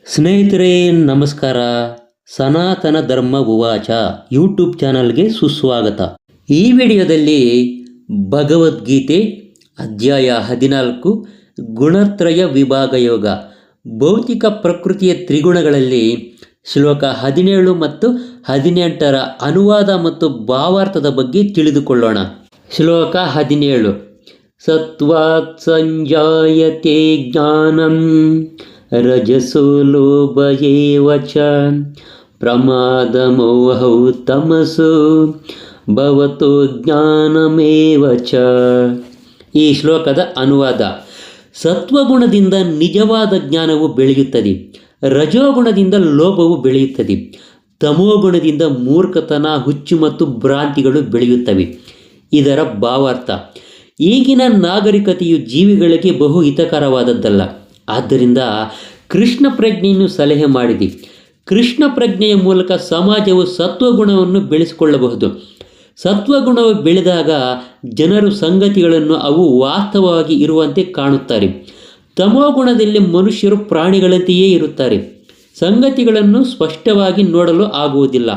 ಸ್ನೇಹಿತರೆ ನಮಸ್ಕಾರ. ಸನಾತನ ಧರ್ಮ ಉವಾಚ ಯೂಟ್ಯೂಬ್ ಚಾನಲ್ಗೆ ಸುಸ್ವಾಗತ. ಈ ವಿಡಿಯೋದಲ್ಲಿ ಭಗವದ್ಗೀತೆ ಅಧ್ಯಾಯ 14 ಗುಣತ್ರಯ ವಿಭಾಗ ಯೋಗ ಭೌತಿಕ ಪ್ರಕೃತಿಯ ತ್ರಿಗುಣಗಳಲ್ಲಿ ಶ್ಲೋಕ 17 ಮತ್ತು 18ರ ಅನುವಾದ ಮತ್ತು ಭಾವಾರ್ಥದ ಬಗ್ಗೆ ತಿಳಿದುಕೊಳ್ಳೋಣ. ಶ್ಲೋಕ 17. ಸತ್ವಾತ್ ಸಂಜಾಯತೆ ಜ್ಞಾನಂ ರಜಸೋ ಲೋಭ ಏವ ಚ ಪ್ರಮಾದಮೋಹೌ ತಮಸೋ ಭವತೋ ಜ್ಞಾನಮೇವ ಚ. ಈ ಶ್ಲೋಕದ ಅನುವಾದ: ಸತ್ವಗುಣದಿಂದ ನಿಜವಾದ ಜ್ಞಾನವು ಬೆಳೆಯುತ್ತದೆ, ರಜೋಗುಣದಿಂದ ಲೋಭವು ಬೆಳೆಯುತ್ತದೆ, ತಮೋಗುಣದಿಂದ ಮೂರ್ಖತನ, ಹುಚ್ಚು ಮತ್ತು ಭ್ರಾಂತಿಗಳು ಬೆಳೆಯುತ್ತವೆ. ಇದರ ಭಾವಾರ್ಥ: ಈಗಿನ ನಾಗರಿಕತೆಯು ಜೀವಿಗಳಿಗೆ ಬಹು ಹಿತಕರವಾದದ್ದಲ್ಲ. ಆದ್ದರಿಂದ ಕೃಷ್ಣ ಪ್ರಜ್ಞೆಯನ್ನು ಸಲಹೆ ಮಾಡಿದೆ. ಕೃಷ್ಣ ಪ್ರಜ್ಞೆಯ ಮೂಲಕ ಸಮಾಜವು ಸತ್ವಗುಣವನ್ನು ಬೆಳೆಸಿಕೊಳ್ಳಬಹುದು. ಸತ್ವಗುಣವು ಬೆಳೆದಾಗ ಜನರು ಸಂಗತಿಗಳನ್ನು ಅವು ವಾಸ್ತವವಾಗಿ ಇರುವಂತೆ ಕಾಣುತ್ತಾರೆ. ತಮೋಗುಣದಲ್ಲಿ ಮನುಷ್ಯರು ಪ್ರಾಣಿಗಳಂತೆಯೇ ಇರುತ್ತಾರೆ, ಸಂಗತಿಗಳನ್ನು ಸ್ಪಷ್ಟವಾಗಿ ನೋಡಲು ಆಗುವುದಿಲ್ಲ.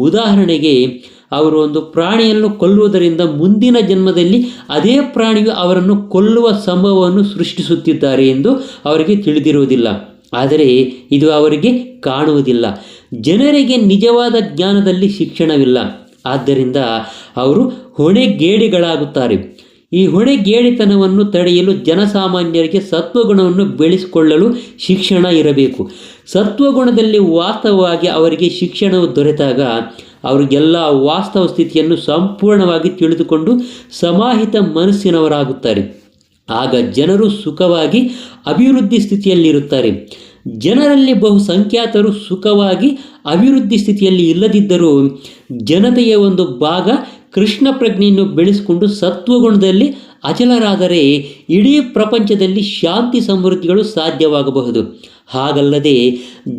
ಉದಾಹರಣೆಗೆ, ಅವರು ಒಂದು ಪ್ರಾಣಿಯನ್ನು ಕೊಲ್ಲುವುದರಿಂದ ಮುಂದಿನ ಜನ್ಮದಲ್ಲಿ ಅದೇ ಪ್ರಾಣಿಯು ಅವರನ್ನು ಕೊಲ್ಲುವ ಸಂಭವವನ್ನು ಸೃಷ್ಟಿಸುತ್ತಿದ್ದಾರೆ ಎಂದು ಅವರಿಗೆ ತಿಳಿದಿರುವುದಿಲ್ಲ. ಆದರೆ ಇದು ಅವರಿಗೆ ಕಾಣುವುದಿಲ್ಲ. ಜನರಿಗೆ ನಿಜವಾದ ಜ್ಞಾನದಲ್ಲಿ ಶಿಕ್ಷಣವಿಲ್ಲ. ಆದ್ದರಿಂದ ಅವರು ಹೊಣೆಗೇಡಿಗಳಾಗುತ್ತಾರೆ. ಈ ಹೊಣೆಗೇಡಿತನವನ್ನು ತಡೆಯಲು ಜನಸಾಮಾನ್ಯರಿಗೆ ಸತ್ವಗುಣವನ್ನು ಬೆಳೆಸಿಕೊಳ್ಳಲು ಶಿಕ್ಷಣ ಇರಬೇಕು. ಸತ್ವಗುಣದಲ್ಲಿ ವಾಸ್ತವವಾಗಿ ಅವರಿಗೆ ಶಿಕ್ಷಣವು ದೊರೆತಾಗ ಅವರಿಗೆಲ್ಲ ವಾಸ್ತವ ಸ್ಥಿತಿಯನ್ನು ಸಂಪೂರ್ಣವಾಗಿ ತಿಳಿದುಕೊಂಡು ಸಮಾಹಿತ ಮನಸ್ಸಿನವರಾಗುತ್ತಾರೆ. ಆಗ ಜನರು ಸುಖವಾಗಿ ಅಭಿವೃದ್ಧಿ ಸ್ಥಿತಿಯಲ್ಲಿರುತ್ತಾರೆ. ಜನರಲ್ಲಿ ಬಹುಸಂಖ್ಯಾತರು ಸುಖವಾಗಿ ಅಭಿವೃದ್ಧಿ ಸ್ಥಿತಿಯಲ್ಲಿ ಇಲ್ಲದಿದ್ದರೂ ಜನತೆಯ ಒಂದು ಭಾಗ ಕೃಷ್ಣ ಪ್ರಜ್ಞೆಯನ್ನು ಬೆಳೆಸಿಕೊಂಡು ಸತ್ವಗುಣದಲ್ಲಿ ಅಚಲರಾದರೆ ಇಡೀ ಪ್ರಪಂಚದಲ್ಲಿ ಶಾಂತಿ ಸಮೃದ್ಧಿಗಳು ಸಾಧ್ಯವಾಗಬಹುದು. ಹಾಗಲ್ಲದೆ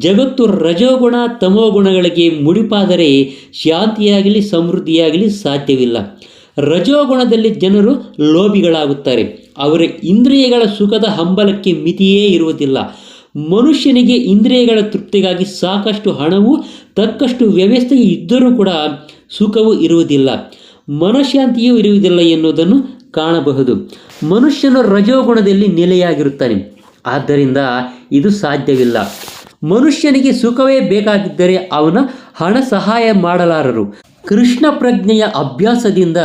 ಜಗತ್ತು ರಜೋಗುಣ ತಮೋಗುಣಗಳಿಗೆ ಮುಡಿಪಾದರೆ ಶಾಂತಿಯಾಗಲಿ ಸಮೃದ್ಧಿಯಾಗಲಿ ಸಾಧ್ಯವಿಲ್ಲ. ರಜೋಗುಣದಲ್ಲಿ ಜನರು ಲೋಭಿಗಳಾಗುತ್ತಾರೆ. ಅವರ ಇಂದ್ರಿಯಗಳ ಸುಖದ ಹಂಬಲಕ್ಕೆ ಮಿತಿಯೇ ಇರುವುದಿಲ್ಲ. ಮನುಷ್ಯನಿಗೆ ಇಂದ್ರಿಯಗಳ ತೃಪ್ತಿಗಾಗಿ ಸಾಕಷ್ಟು ಹಣವು ತಕ್ಕಷ್ಟು ವ್ಯವಸ್ಥೆ ಇದ್ದರೂ ಕೂಡ ಸುಖವು ಇರುವುದಿಲ್ಲ, ಮನಃಶಾಂತಿಯೂ ಇರುವುದಿಲ್ಲ ಎನ್ನುವುದನ್ನು ಕಾಣಬಹುದು. ಮನುಷ್ಯನು ರಜೋಗುಣದಲ್ಲಿ ನೆಲೆಯಾಗಿರುತ್ತಾನೆ. ಆದ್ದರಿಂದ ಇದು ಸಾಧ್ಯವಿಲ್ಲ. ಮನುಷ್ಯನಿಗೆ ಸುಖವೇ ಬೇಕಾಗಿದ್ದರೆ ಅವನ ಹಣ ಸಹಾಯ ಮಾಡಲಾರರು. ಕೃಷ್ಣ ಪ್ರಜ್ಞೆಯ ಅಭ್ಯಾಸದಿಂದ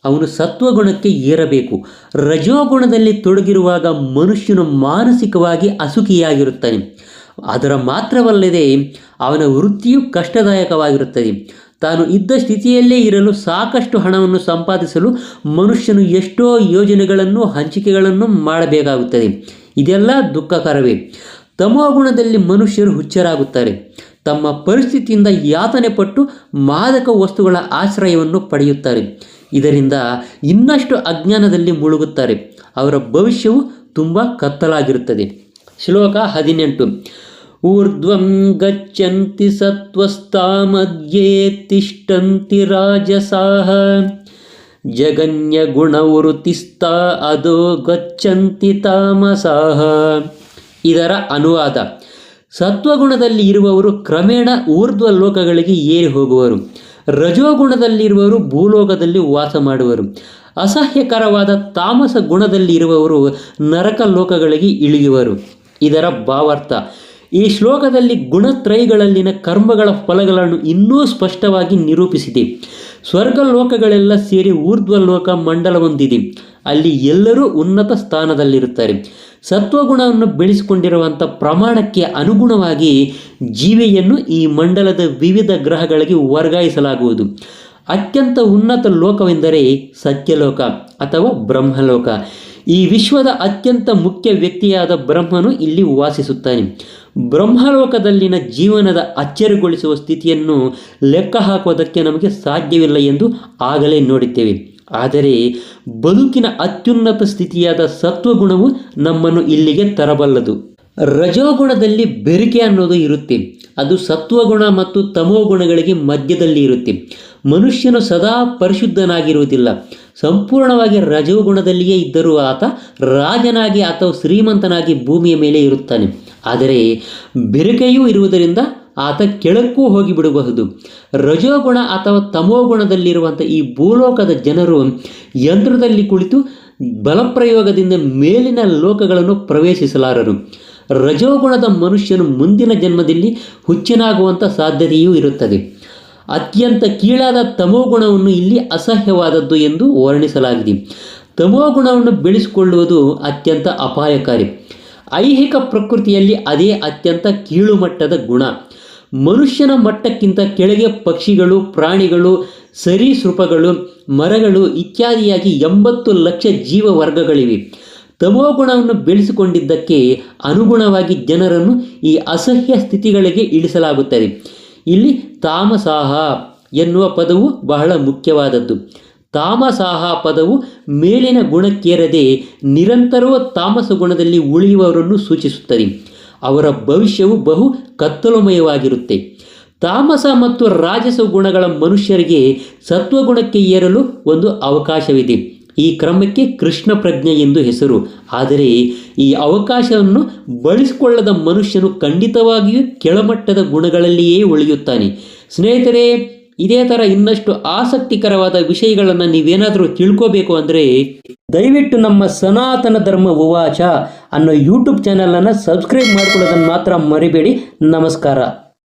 ಅವನು ಸತ್ವಗುಣಕ್ಕೆ ಏರಬೇಕು. ರಜೋಗುಣದಲ್ಲಿ ತೊಡಗಿರುವಾಗ ಮನುಷ್ಯನು ಮಾನಸಿಕವಾಗಿ ಅಸುಖಿಯಾಗಿರುತ್ತಾನೆ. ಅದರ ಮಾತ್ರವಲ್ಲದೆ ಅವನ ವೃತ್ತಿಯು ಕಷ್ಟದಾಯಕವಾಗಿರುತ್ತದೆ. ತಾನು ಇದ್ದ ಸ್ಥಿತಿಯಲ್ಲೇ ಇರಲು ಸಾಕಷ್ಟು ಹಣವನ್ನು ಸಂಪಾದಿಸಲು ಮನುಷ್ಯನು ಎಷ್ಟೋ ಯೋಜನೆಗಳನ್ನು ಹಂಚಿಕೆಗಳನ್ನು ಮಾಡಬೇಕಾಗುತ್ತದೆ. ಇದೆಲ್ಲ ದುಃಖಕರವೇ. ತಮೋಗುಣದಲ್ಲಿ ಮನುಷ್ಯರು ಹುಚ್ಚರಾಗುತ್ತಾರೆ. ತಮ್ಮ ಪರಿಸ್ಥಿತಿಯಿಂದ ಯಾತನೆ ಪಟ್ಟು ಮಾದಕ ವಸ್ತುಗಳ ಆಶ್ರಯವನ್ನು ಪಡೆಯುತ್ತಾರೆ. ಇದರಿಂದ ಇನ್ನಷ್ಟು ಅಜ್ಞಾನದಲ್ಲಿ ಮುಳುಗುತ್ತಾರೆ. ಅವರ ಭವಿಷ್ಯವು ತುಂಬ ಕತ್ತಲಾಗಿರುತ್ತದೆ. ಶ್ಲೋಕ 18. ಊರ್ಧ್ವಂ ಗಚ್ಚಂತಿ ಸತ್ವಸ್ಥಾ ಮಧ್ಯೆ ತಿಷ್ಠಂತಿ ರಾಜಸಾಃ ಜಗನ್ಯ ಗುಣವೃತ್ತಿಸ್ಥಾ ಅಧೋ ಗಚ್ಚಂತಿ ತಾಮಸಾಃ. ಇದರ ಅನುವಾದ: ಸತ್ವಗುಣದಲ್ಲಿ ಇರುವವರು ಕ್ರಮೇಣ ಊರ್ಧ್ವ ಲೋಕಗಳಿಗೆ ಏರಿ ಹೋಗುವರು. ರಜೋಗುಣದಲ್ಲಿರುವವರು ಭೂಲೋಕದಲ್ಲಿ ವಾಸ ಮಾಡುವರು. ಅಸಹ್ಯಕರವಾದ ತಾಮಸ ಗುಣದಲ್ಲಿ ಇರುವವರು ನರಕ ಲೋಕಗಳಿಗೆ ಇಳಿಯುವರು. ಇದರ ಭಾವಾರ್ಥ: ಈ ಶ್ಲೋಕದಲ್ಲಿ ಗುಣತ್ರಯಗಳಲ್ಲಿನ ಕರ್ಮಗಳ ಫಲಗಳನ್ನು ಇನ್ನೂ ಸ್ಪಷ್ಟವಾಗಿ ನಿರೂಪಿಸಿದೆ. ಸ್ವರ್ಗ ಲೋಕಗಳೆಲ್ಲ ಸೇರಿ ಊರ್ಧ್ವ ಲೋಕ ಮಂಡಲ ಹೊಂದಿದೆ. ಅಲ್ಲಿ ಎಲ್ಲರೂ ಉನ್ನತ ಸ್ಥಾನದಲ್ಲಿರುತ್ತಾರೆ. ಸತ್ವಗುಣವನ್ನು ಬೆಳೆಸಿಕೊಂಡಿರುವಂಥ ಪ್ರಮಾಣಕ್ಕೆ ಅನುಗುಣವಾಗಿ ಜೀವಿಯನ್ನು ಈ ಮಂಡಲದ ವಿವಿಧ ಗ್ರಹಗಳಿಗೆ ವರ್ಗಾಯಿಸಲಾಗುವುದು. ಅತ್ಯಂತ ಉನ್ನತ ಲೋಕವೆಂದರೆ ಸತ್ಯಲೋಕ ಅಥವಾ ಬ್ರಹ್ಮಲೋಕ. ಈ ವಿಶ್ವದ ಅತ್ಯಂತ ಮುಖ್ಯ ವ್ಯಕ್ತಿಯಾದ ಬ್ರಹ್ಮನು ಇಲ್ಲಿ ವಾಸಿಸುತ್ತಾನೆ. ಬ್ರಹ್ಮಲೋಕದಲ್ಲಿನ ಜೀವನದ ಅಚ್ಚರಿಗೊಳಿಸುವ ಸ್ಥಿತಿಯನ್ನು ಲೆಕ್ಕ ಹಾಕುವುದಕ್ಕೆ ನಮಗೆ ಸಾಧ್ಯವಿಲ್ಲ ಎಂದು ಆಗಲೇ ನೋಡಿದ್ದೇವೆ. ಆದರೆ ಬದುಕಿನ ಅತ್ಯುನ್ನತ ಸ್ಥಿತಿಯಾದ ಸತ್ವಗುಣವು ನಮ್ಮನ್ನು ಇಲ್ಲಿಗೆ ತರಬಲ್ಲದು. ರಜೋಗುಣದಲ್ಲಿ ಬೆರಿಕೆ ಅನ್ನೋದು ಇರುತ್ತೆ. ಅದು ಸತ್ವಗುಣ ಮತ್ತು ತಮೋಗುಣಗಳಿಗೆ ಮಧ್ಯದಲ್ಲಿ ಇರುತ್ತೆ. ಮನುಷ್ಯನು ಸದಾ ಪರಿಶುದ್ಧನಾಗಿರುವುದಿಲ್ಲ. ಸಂಪೂರ್ಣವಾಗಿ ರಜೋಗುಣದಲ್ಲಿಯೇ ಇದ್ದರೂ ಆತ ರಾಜನಾಗಿ ಅಥವಾ ಶ್ರೀಮಂತನಾಗಿ ಭೂಮಿಯ ಮೇಲೆ ಇರುತ್ತಾನೆ. ಆದರೆ ಬೆರಕೆಯೂ ಇರುವುದರಿಂದ ಆತ ಕೆಳಕ್ಕೂ ಹೋಗಿಬಿಡಬಹುದು. ರಜೋಗುಣ ಅಥವಾ ತಮೋಗುಣದಲ್ಲಿರುವಂಥ ಈ ಭೂಲೋಕದ ಜನರು ಯಂತ್ರದಲ್ಲಿ ಕುಳಿತು ಬಲಪ್ರಯೋಗದಿಂದ ಮೇಲಿನ ಲೋಕಗಳನ್ನು ಪ್ರವೇಶಿಸಲಾರರು. ರಜೋಗುಣದ ಮನುಷ್ಯನು ಮುಂದಿನ ಜನ್ಮದಲ್ಲಿ ಹುಚ್ಚನಾಗುವಂಥ ಸಾಧ್ಯತೆಯೂ ಇರುತ್ತದೆ. ಅತ್ಯಂತ ಕೀಳಾದ ತಮೋಗುಣವನ್ನು ಇಲ್ಲಿ ಅಸಹ್ಯವಾದದ್ದು ಎಂದು ವರ್ಣಿಸಲಾಗಿದೆ. ತಮೋಗುಣವನ್ನು ಬೆಳೆಸಿಕೊಳ್ಳುವುದು ಅತ್ಯಂತ ಅಪಾಯಕಾರಿ. ಐಹಿಕ ಪ್ರಕೃತಿಯಲ್ಲಿ ಅದೇ ಅತ್ಯಂತ ಕೀಳುಮಟ್ಟದ ಗುಣ. ಮನುಷ್ಯನ ಮಟ್ಟಕ್ಕಿಂತ ಕೆಳಗೆ ಪಕ್ಷಿಗಳು, ಪ್ರಾಣಿಗಳು, ಸರೀಸೃಪಗಳು, ಮರಗಳು ಇತ್ಯಾದಿಯಾಗಿ 80 ಲಕ್ಷ ಜೀವವರ್ಗಗಳಿವೆ. ತಮೋಗುಣವನ್ನು ಬೆಳೆಸಿಕೊಂಡಿದ್ದಕ್ಕೆ ಅನುಗುಣವಾಗಿ ಜನರನ್ನು ಈ ಅಸಹ್ಯ ಸ್ಥಿತಿಗಳಿಗೆ ಇಳಿಸಲಾಗುತ್ತದೆ. ಇಲ್ಲಿ ತಾಮಸಾಹ ಎನ್ನುವ ಪದವು ಬಹಳ ಮುಖ್ಯವಾದದ್ದು. ತಾಮಸಾಹ ಪದವು ಮೇಲಿನ ಗುಣಕ್ಕೇರದೆ ನಿರಂತರವೂ ತಾಮಸ ಗುಣದಲ್ಲಿ ಉಳಿಯುವವರನ್ನು ಸೂಚಿಸುತ್ತದೆ. ಅವರ ಭವಿಷ್ಯವು ಬಹು ಕತ್ತಲಮಯವಾಗಿರುತ್ತೆ. ತಾಮಸ ಮತ್ತು ರಾಜಸ ಗುಣಗಳ ಮನುಷ್ಯರಿಗೆ ಸತ್ವಗುಣಕ್ಕೆ ಏರಲು ಒಂದು ಅವಕಾಶವಿದೆ. ಈ ಕ್ರಮಕ್ಕೆ ಕೃಷ್ಣ ಪ್ರಜ್ಞೆ ಎಂದು ಹೆಸರು. ಆದರೆ ಈ ಅವಕಾಶವನ್ನು ಬಳಸಿಕೊಳ್ಳದ ಮನುಷ್ಯನು ಖಂಡಿತವಾಗಿಯೂ ಕೆಳಮಟ್ಟದ ಗುಣಗಳಲ್ಲಿಯೇ ಉಳಿಯುತ್ತಾನೆ. ಸ್ನೇಹಿತರೆ, ಇದೇ ಥರ ಇನ್ನಷ್ಟು ಆಸಕ್ತಿಕರವಾದ ವಿಷಯಗಳನ್ನು ನೀವೇನಾದರೂ ತಿಳ್ಕೋಬೇಕು ಅಂದರೆ ದಯವಿಟ್ಟು ನಮ್ಮ ಸನಾತನ ಧರ್ಮ ಉವಾಚ ಅನ್ನೋ ಯೂಟ್ಯೂಬ್ ಚಾನಲನ್ನು ಸಬ್ಸ್ಕ್ರೈಬ್ ಮಾಡ್ಕೊಳ್ಳೋದನ್ನು ಮಾತ್ರ ಮರಿಬೇಡಿ. ನಮಸ್ಕಾರ.